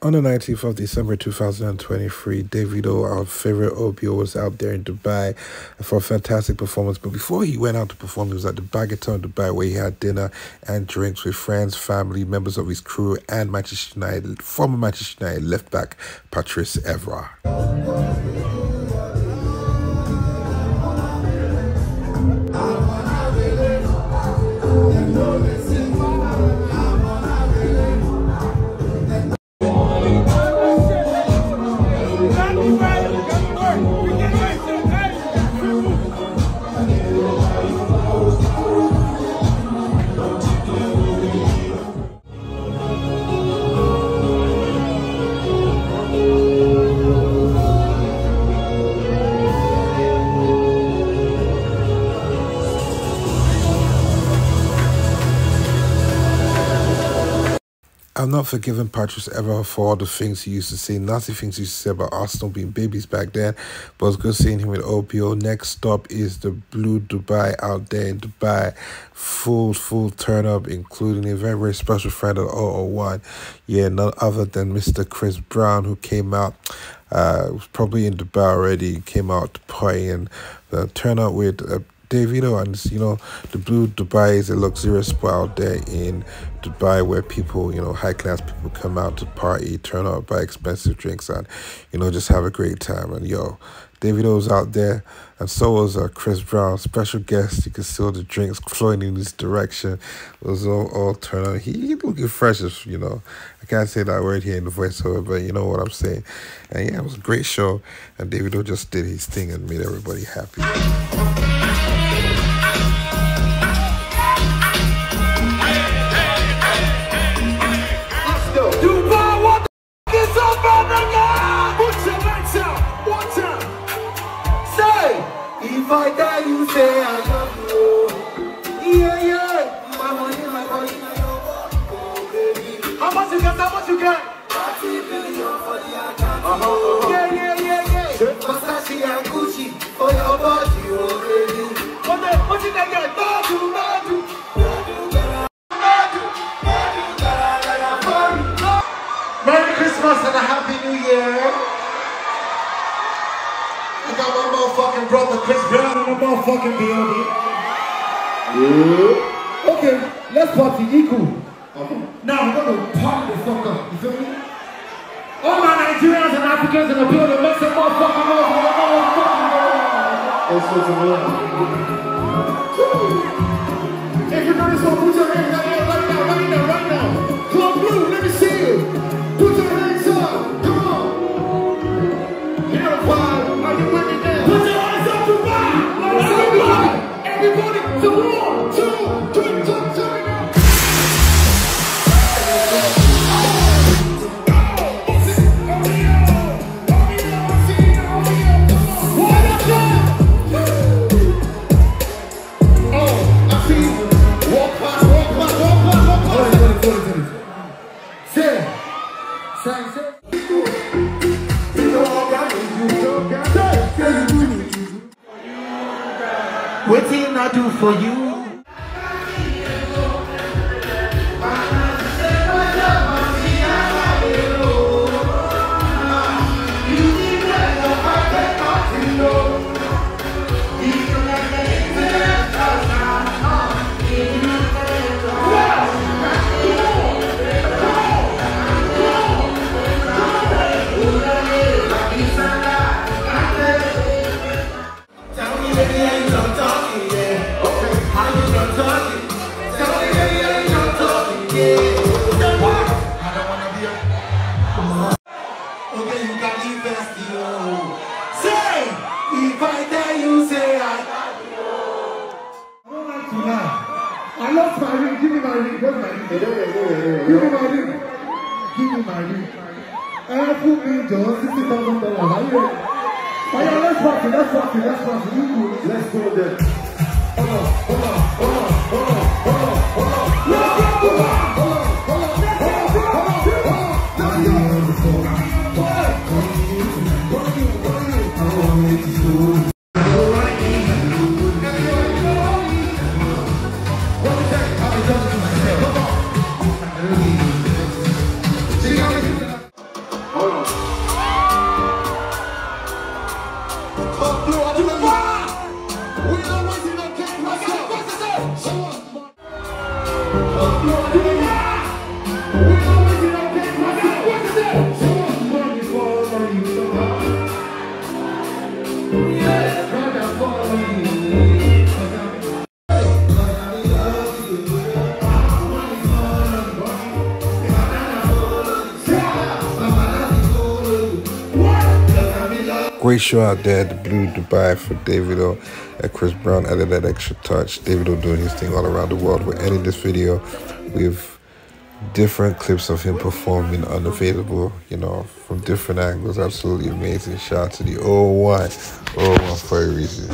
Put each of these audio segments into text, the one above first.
On the 19th of December 2023, Davido, our favorite OBO, was out there in Dubai for a fantastic performance. But before he went out to perform, he was at the Bagatelle in Dubai where he had dinner and drinks with friends, family, members of his crew, and Manchester United, former Manchester United left back Patrice Evra. I'm not forgiving Patrice ever for all the things he used to say, nasty things he used to say about Arsenal being babies back then, but it's good seeing him with OPO. Next stop is the Blue Dubai out there in Dubai. Full turn up, including a very special friend of 001. Yeah, none other than Mr. Chris Brown, who came out, was probably in Dubai already, came out to party and turn up with Davido. And the Blue Dubai is a luxurious spot out there in Dubai where people, high class people come out to party, turn up, buy expensive drinks, and just have a great time. And Davido's out there, and so was Chris Brown, special guest. You can see all the drinks flowing in his direction. It was all turn up. He looking fresh as I can't say that word here in the voiceover, but you know what I'm saying. And yeah, it was a great show, and Davido just did his thing and made everybody happy. If I die, you say I love you. Yeah. My money, How much you get? 30 billion for the account. Yeah. Versace and Gucci for your body, baby. What did I get? Merry Christmas and a Happy New Year. I got my motherfucking brother Chris Brown in the motherfucking building. Yeah. Okay, let's party equal. Now we're gonna party the fuck up. You feel me? All my Nigerians and Africans in the building, make some motherfucking noise. Let's go to If you know this one, put your hands up right now. Club Blue, let me see you. Put your hands up. Come on. You know the vibe. Put your hands up to vibe! Everybody to 1, 2, 3, jump. What did I do for you? I lost my ring. Give me my ring. Where's my ring? Give me my ring. Give me my ring. Put me just $60,000. Are you ready? Oh yeah, let's party. Let's go there. Hold on. Great show out there, the Blue Dubai for Davido. Chris Brown added that extra touch. Davido doing his thing all around the world. We're ending this video with different clips of him performing Unavailable, you know, from different angles. Absolutely amazing. Shout out to the 001 for a reason.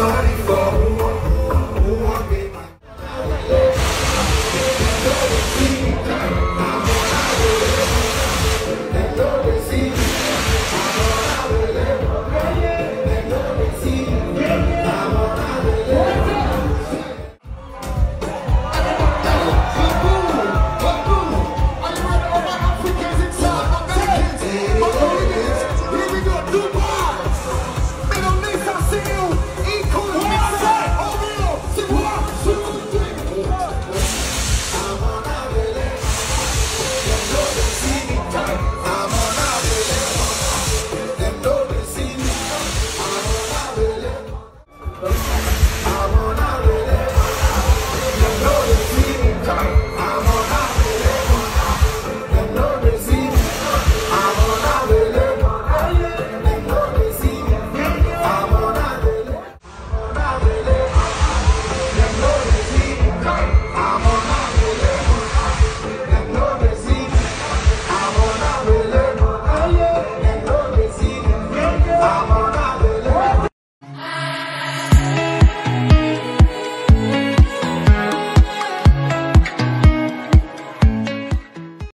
Sorry for